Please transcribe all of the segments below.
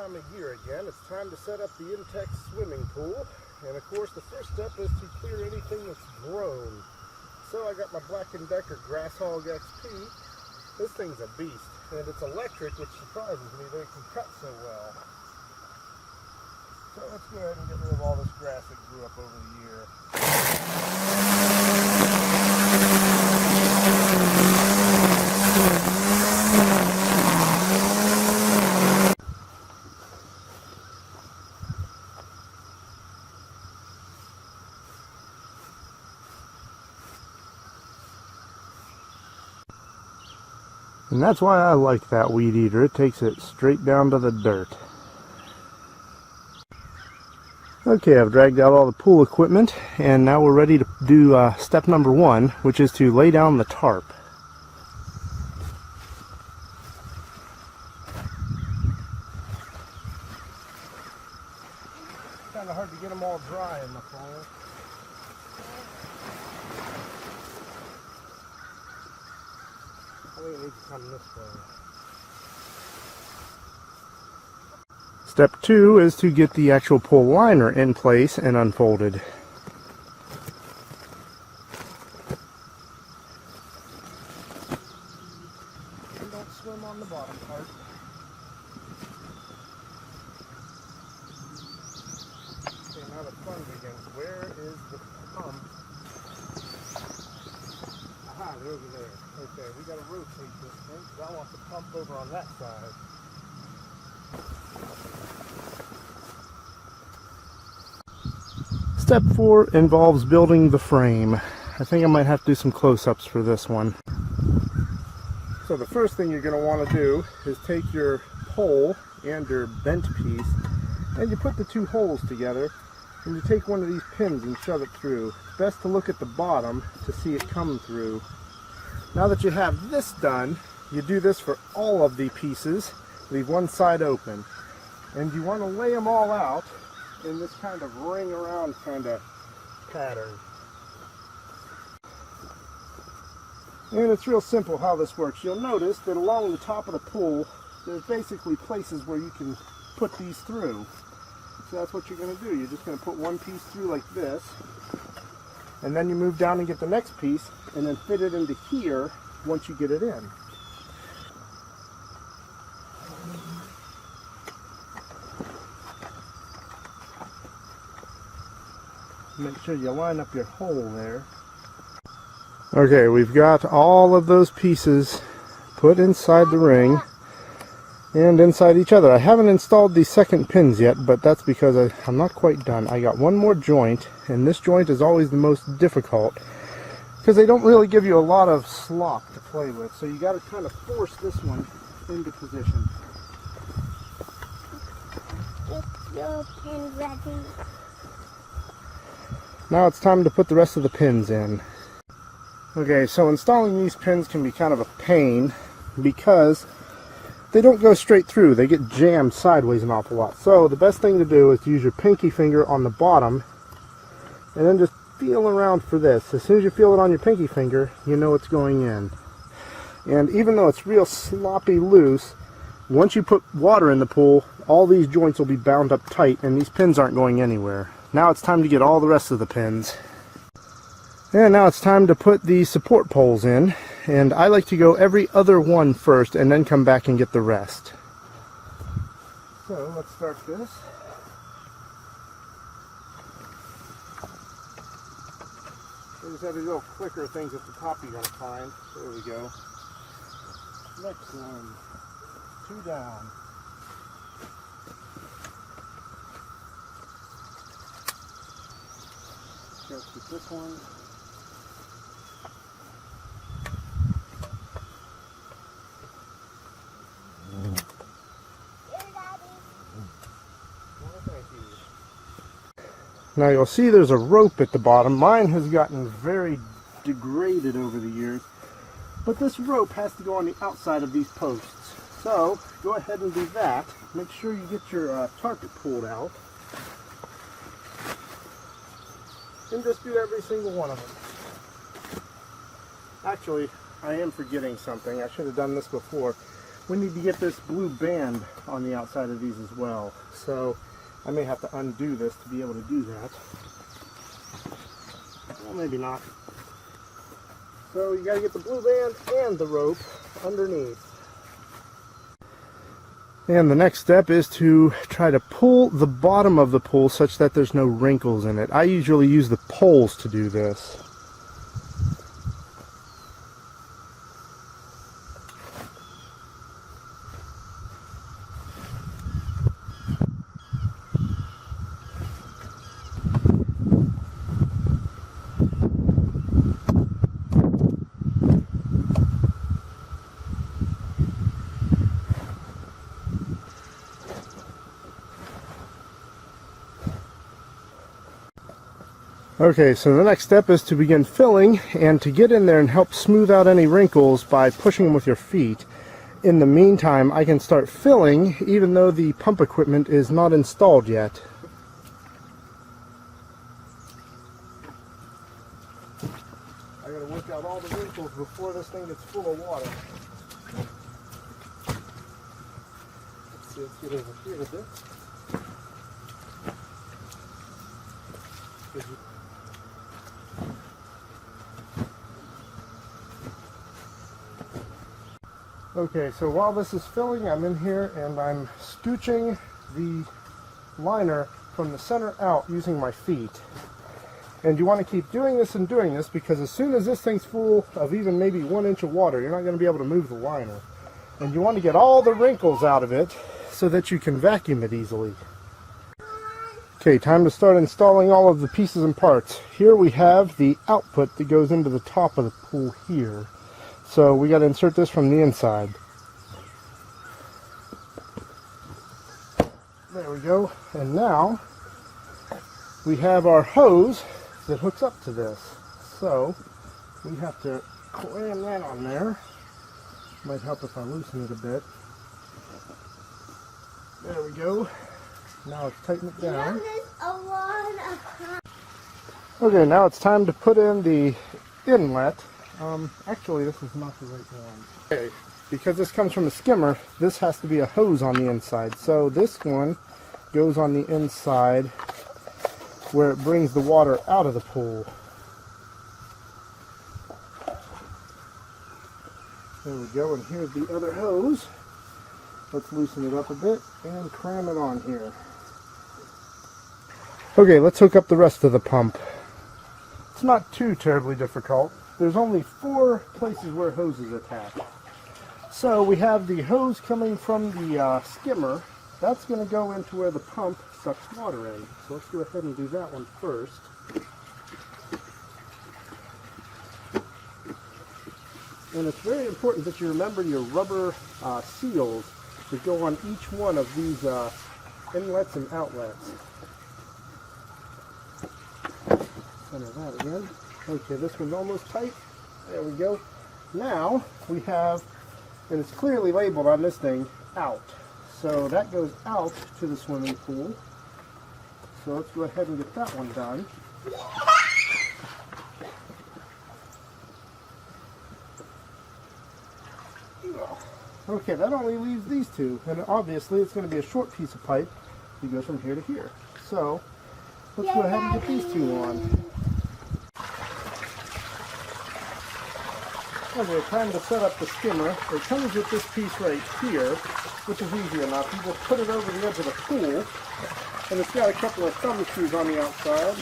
time of year again. It's time to set up the Intex swimming pool. And of course the first step is to clear anything that's grown. So I got my Black & Decker Grass Hog XP. This thing's a beast. And it's electric, which surprises me that it can cut so well. So let's go ahead and get rid of all this grass that grew up over the year. And that's why I like that weed eater. It takes it straight down to the dirt. Okay, I've dragged out all the pool equipment, and now we're ready to do step number 1, which is to lay down the tarp. It's kind of hard to get them all dry in the fall. I think it needs to come this way. Step 2 is to get the actual pole liner in place and unfolded. And don't swim on the bottom part. Okay, now the fun begins. Where is the pump? Aha, they're over there. Okay, we gotta rotate this thing because I want the pump over on that side. Step 4 involves building the frame. I think I might have to do some close-ups for this one. So the first thing you're going to want to do is take your pole and your bent piece and you put the two holes together and you take one of these pins and shove it through. It's best to look at the bottom to see it come through. Now that you have this done, you do this for all of the pieces. Leave one side open. And you want to lay them all out in this kind of ring around kind of pattern. And it's real simple how this works. You'll notice that along the top of the pool, there's basically places where you can put these through. So that's what you're going to do. You're just going to put one piece through like this, and then you move down and get the next piece, and then fit it into here once you get it in. Make sure you line up your hole there. Okay, we've got all of those pieces put inside the ring and inside each other. I haven't installed the second pins yet, but that's because I'm not quite done. I got one more joint, and this joint is always the most difficult because they don't really give you a lot of slop to play with, so you got to kind of force this one into position. Get your pin ready. Now it's time to put the rest of the pins in. Okay, so installing these pins can be kind of a pain because they don't go straight through. They get jammed sideways an awful lot. So the best thing to do is to use your pinky finger on the bottom and then just feel around for this. As soon as you feel it on your pinky finger, you know it's going in. And even though it's real sloppy loose, once you put water in the pool, all these joints will be bound up tight and these pins aren't going anywhere. Now it's time to get all the rest of the pins. And now it's time to put the support poles in. And I like to go every other one first and then come back and get the rest. So let's start this. There's other little clicker things at the top you're going to find. There we go. Next one. 2 down. Let's get this one. Now you'll see there's a rope at the bottom. Mine has gotten very degraded over the years, but this rope has to go on the outside of these posts. So go ahead and do that. Make sure you get your tarp pulled out. And just do every single one of them. Actually, I am forgetting something. I should have done this before. we need to get this blue band on the outside of these as well. So I may have to undo this to be able to do that. Well, maybe not. So you got to get the blue band and the rope underneath. And the next step is to try to pull the bottom of the pool such that there's no wrinkles in it. I usually use the poles to do this. Okay, so the next step is to begin filling and to get in there and help smooth out any wrinkles by pushing them with your feet. In the meantime, I can start filling even though the pump equipment is not installed yet. I gotta work out all the wrinkles before this thing gets full of water. Let's see, let's get over here a bit. Okay, so while this is filling, I'm in here and I'm scooching the liner from the center out using my feet. And you want to keep doing this and doing this because as soon as this thing's full of even maybe 1 inch of water, you're not going to be able to move the liner. And you want to get all the wrinkles out of it so that you can vacuum it easily. Okay, time to start installing all of the pieces and parts. Here we have the output that goes into the top of the pool here. So we got to insert this from the inside. There we go. And now we have our hose that hooks up to this. So we have to clam that on there. Might help if I loosen it a bit. There we go. Now let's tighten it down. Okay, now it's time to put in the inlet. Actually, this is not the right one. Okay, because this comes from a skimmer, this has to be a hose on the inside. So this one goes on the inside where it brings the water out of the pool. There we go, and here's the other hose. Let's loosen it up a bit and cram it on here. Okay, let's hook up the rest of the pump. It's not too terribly difficult. There's only 4 places where hoses attach. So we have the hose coming from the skimmer. That's going to go into where the pump sucks water in. So let's go ahead and do that one first. And it's very important that you remember your rubber seals that go on each one of these inlets and outlets. Center that again. Okay, this one's almost tight. There we go. Now we have, and it's clearly labeled on this thing, out. So that goes out to the swimming pool. So let's go ahead and get that one done. Okay, that only leaves these 2, and obviously it's going to be a short piece of pipe that goes from here to here. So let's go ahead and get these 2 on. Okay, time to set up the skimmer. It comes with this piece right here, which is easy enough. You just put it over the edge of the pool, and it's got a couple of thumb screws on the outside.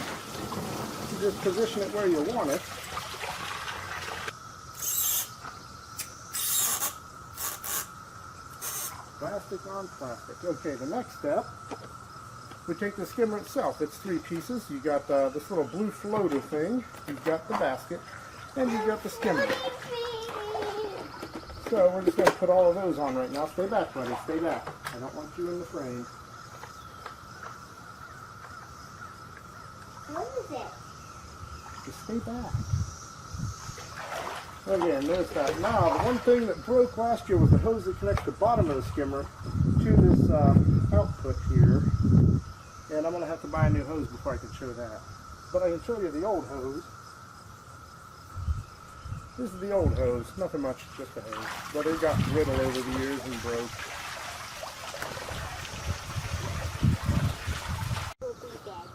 You just position it where you want it. Plastic on plastic. Okay, the next step, we take the skimmer itself. It's 3 pieces. You got this little blue floater thing. You've got the basket, and you've got the skimmer. So we're just going to put all of those on right now. Stay back, buddy. Stay back. I don't want you in the frame. What is it? Just stay back. Okay, and there's that. Now, the one thing that broke last year was the hose that connects the bottom of the skimmer to this output here. And I'm going to have to buy a new hose before I can show that. But I can show you the old hose. This is the old hose, nothing much, just a hose. But it got brittle over the years and broke. Will be dead.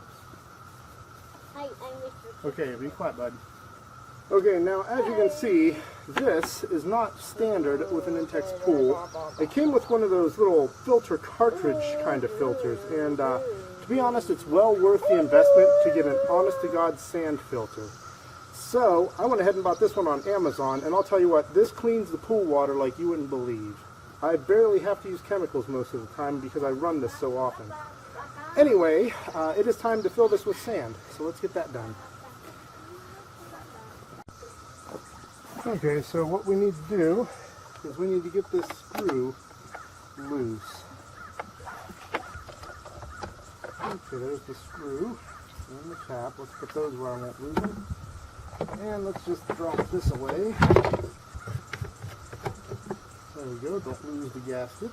Hi, I'm Mr. Okay, be quiet, bud. Okay, now as you can see, this is not standard with an Intex pool. It came with one of those little filter cartridge kind of filters, and to be honest, it's well worth the investment to get an honest-to-God sand filter. So, I went ahead and bought this one on Amazon, and I'll tell you what, this cleans the pool water like you wouldn't believe. I barely have to use chemicals most of the time because I run this so often. Anyway, it is time to fill this with sand, so let's get that done. Okay, so what we need to do is we need to get this screw loose. Okay, there's the screw and the cap. Let's put those where I won't lose them. And let's just drop this away. There we go, don't lose the gasket.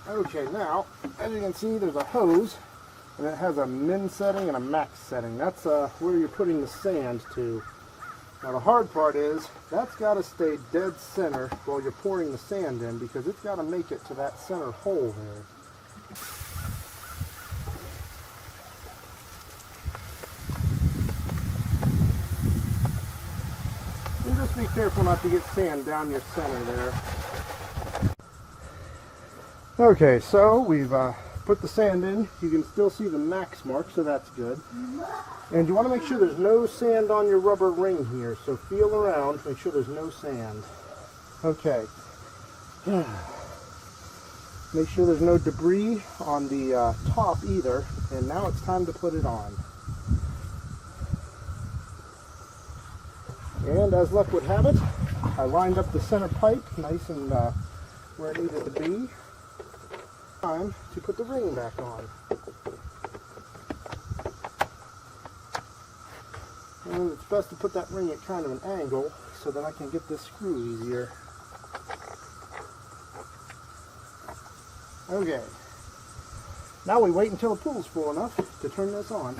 Okay, now, as you can see, there's a hose, and it has a min setting and a max setting. That's where you're putting the sand to. Now the hard part is, that's got to stay dead center while you're pouring the sand in, because it's got to make it to that center hole there. And just be careful not to get sand down your center there. Okay, so we've put the sand in. You can still see the max mark, so that's good. And you want to make sure there's no sand on your rubber ring here, so feel around, make sure there's no sand. Okay. Make sure there's no debris on the top either, and now it's time to put it on. And as luck would have it, I lined up the center pipe nice and where it needed to be. Time to put the ring back on. And it's best to put that ring at kind of an angle so that I can get this screw easier. Okay. Now we wait until the pool's full enough to turn this on.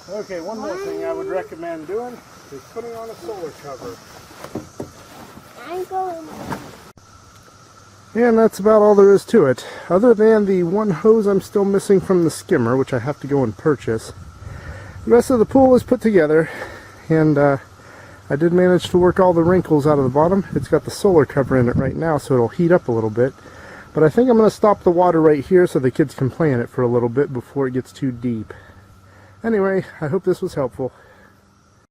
Okay, one more thing I would recommend doing is putting on a solar cover. I'm going. And that's about all there is to it. Other than the one hose I'm still missing from the skimmer, which I have to go and purchase. The rest of the pool is put together, and I did manage to work all the wrinkles out of the bottom. It's got the solar cover in it right now, so it'll heat up a little bit. But I think I'm going to stop the water right here so the kids can play in it for a little bit before it gets too deep. Anyway, I hope this was helpful.